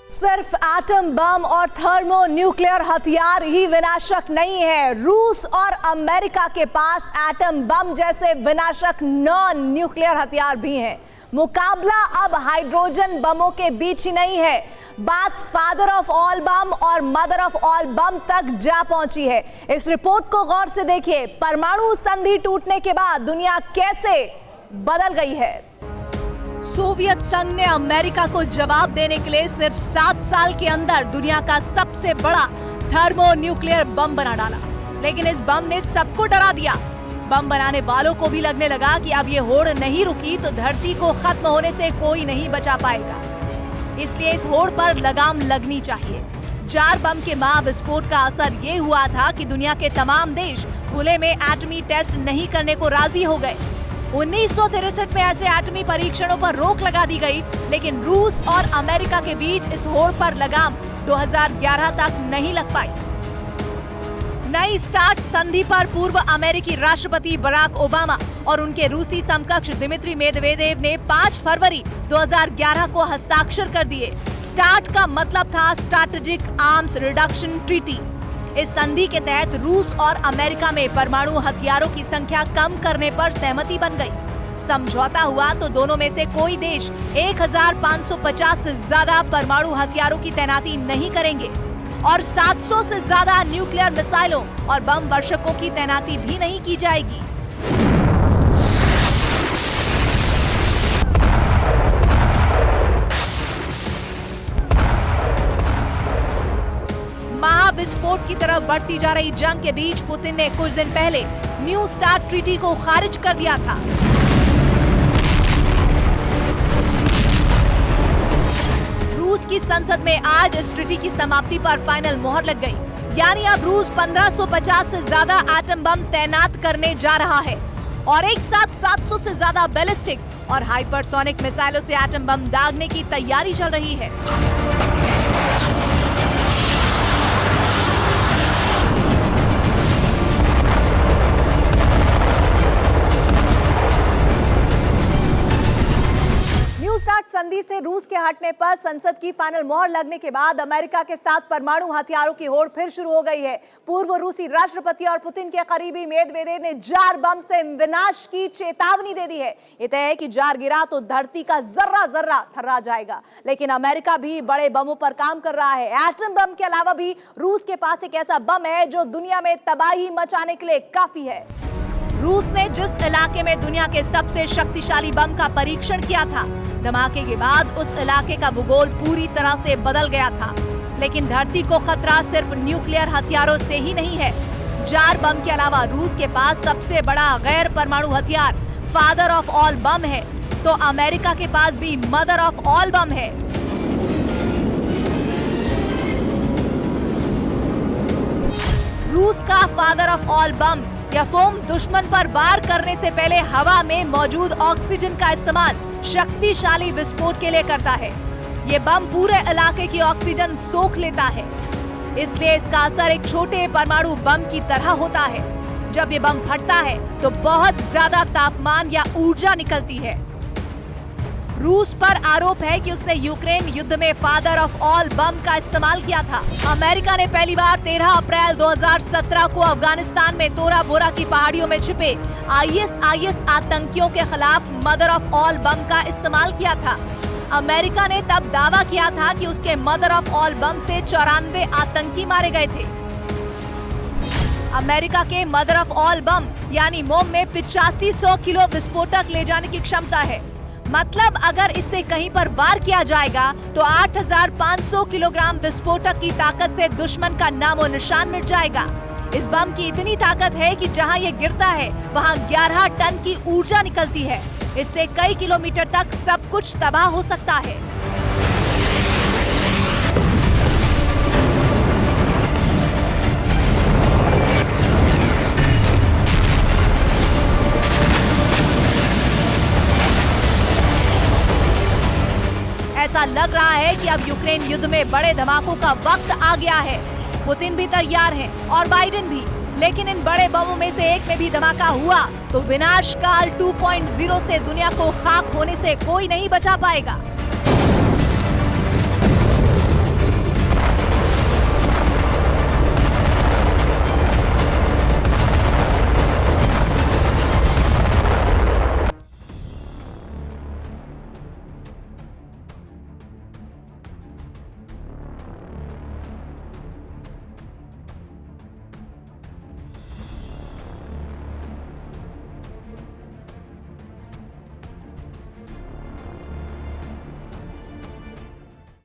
सिर्फ atom bomb और thermo nuclear हथियार ही विनाशक नहीं है। रूस और अमेरिका के पास एटम बम जैसे विनाशक नॉन न्यूक्लियर हथियार भी हैं। मुकाबला अब हाइड्रोजन बमों के बीच ही नहीं है, बात फादर ऑफ ऑल बम और मदर ऑफ ऑल बम तक जा पहुंची है। इस रिपोर्ट को गौर से देखिए। परमाणु संधि टूटने के बाद दुनिया कैसे बदल गई है। सोवियत संघ ने अमेरिका को जवाब देने के लिए सिर्फ 7 साल के अंदर दुनिया का सबसे बड़ा थर्मो न्यूक्लियर बम बना डाला, लेकिन इस बम ने सबको डरा दिया। बम बनाने वालों को भी लगने लगा कि अब ये होड़ नहीं रुकी तो धरती को खत्म होने से कोई नहीं बचा पाएगा, इसलिए इस होड़ पर लगाम लगनी चाहिए। जार बम के महाविस्फोट का असर ये हुआ था कि दुनिया के तमाम देश खुले में एटमी टेस्ट नहीं करने को राजी हो गए। 1963 में ऐसे एटमी परीक्षणों पर रोक लगा दी गई, लेकिन रूस और अमेरिका के बीच इस होड़ पर लगाम 2011 तक नहीं लग पाई। नई स्टार्ट संधि पर पूर्व अमेरिकी राष्ट्रपति बराक ओबामा और उनके रूसी समकक्ष दिमित्री मेदवेदेव ने 5 फरवरी 2011 को हस्ताक्षर कर दिए। स्टार्ट का मतलब था स्ट्रैटेजिक आर्म्स रिडक्शन ट्रीटी। इस संधि के तहत रूस और अमेरिका में परमाणु हथियारों की संख्या कम करने पर सहमति बन गई। समझौता हुआ तो दोनों में से कोई देश 1550 से ज्यादा परमाणु हथियारों की तैनाती नहीं करेंगे और 700 से ज्यादा न्यूक्लियर मिसाइलों और बम वर्षकों की तैनाती भी नहीं की जाएगी। महाविस्फोट की तरफ बढ़ती जा रही जंग के बीच पुतिन ने कुछ दिन पहले न्यू स्टार्ट ट्रीटी को खारिज कर दिया था। रूस की संसद में आज इस ट्रीटी की समाप्ति पर फाइनल मोहर लग गई, यानी अब रूस 1550 से ज्यादा एटम बम तैनात करने जा रहा है और एक साथ 700 से ज्यादा बैलिस्टिक और हाइपरसोनिक मिसाइलों से एटम बम दागने की तैयारी चल रही है। स्टार्ट संधि से रूस के हटने पर संसद की फाइनल मोहर लगने के बाद अमेरिका के साथ परमाणु हथियारों की होड़ फिर शुरू हो गई है। पूर्व रूसी राष्ट्रपति और पुतिन के करीबी मेदवेदेव ने जार बम से विनाश की चेतावनी दे दी है। ये तय है कि जार गिरा तो धरती का जर्रा जर्रा थर्रा जाएगा, लेकिन अमेरिका भी बड़े बमों पर काम कर रहा है। एटम बम के अलावा भी रूस के पास एक ऐसा बम है जो दुनिया में तबाही मचाने के लिए काफी है। रूस ने जिस इलाके में दुनिया के सबसे शक्तिशाली बम का परीक्षण किया था, धमाके के बाद उस इलाके का भूगोल पूरी तरह से बदल गया था। लेकिन धरती को खतरा सिर्फ न्यूक्लियर हथियारों से ही नहीं है। जार बम के अलावा रूस के पास सबसे बड़ा गैर परमाणु हथियार फादर ऑफ ऑल बम है, तो अमेरिका के पास भी मदर ऑफ ऑल बम है। रूस का फादर ऑफ ऑल बम या फोम दुश्मन पर वार करने से पहले हवा में मौजूद ऑक्सीजन का इस्तेमाल शक्तिशाली विस्फोट के लिए करता है। ये बम पूरे इलाके की ऑक्सीजन सोख लेता है, इसलिए इसका असर एक छोटे परमाणु बम की तरह होता है। जब ये बम फटता है तो बहुत ज्यादा तापमान या ऊर्जा निकलती है। रूस पर आरोप है कि उसने यूक्रेन युद्ध में फादर ऑफ ऑल बम का इस्तेमाल किया था। अमेरिका ने पहली बार 13 अप्रैल 2017 को अफगानिस्तान में तोरा बोरा की पहाड़ियों में छिपे ISIS आतंकियों के खिलाफ मदर ऑफ ऑल बम का इस्तेमाल किया था। अमेरिका ने तब दावा किया था कि उसके मदर ऑफ ऑल बम से 94 आतंकी मारे गए थे। अमेरिका के मदर ऑफ ऑल बम यानी मोम में 8500 किलो विस्फोटक ले जाने की क्षमता है। मतलब अगर इससे कहीं पर वार किया जाएगा तो 8500 किलोग्राम विस्फोटक की ताकत से दुश्मन का नामो निशान मिट जाएगा। इस बम की इतनी ताकत है कि जहां ये गिरता है वहां 11 टन की ऊर्जा निकलती है। इससे कई किलोमीटर तक सब कुछ तबाह हो सकता है। ऐसा लग रहा है कि अब यूक्रेन युद्ध में बड़े धमाकों का वक्त आ गया है। पुतिन भी तैयार हैं और बाइडेन भी, लेकिन इन बड़े बमों में से एक में भी धमाका हुआ तो विनाशकाल 2.0 से दुनिया को खाक होने से कोई नहीं बचा पाएगा।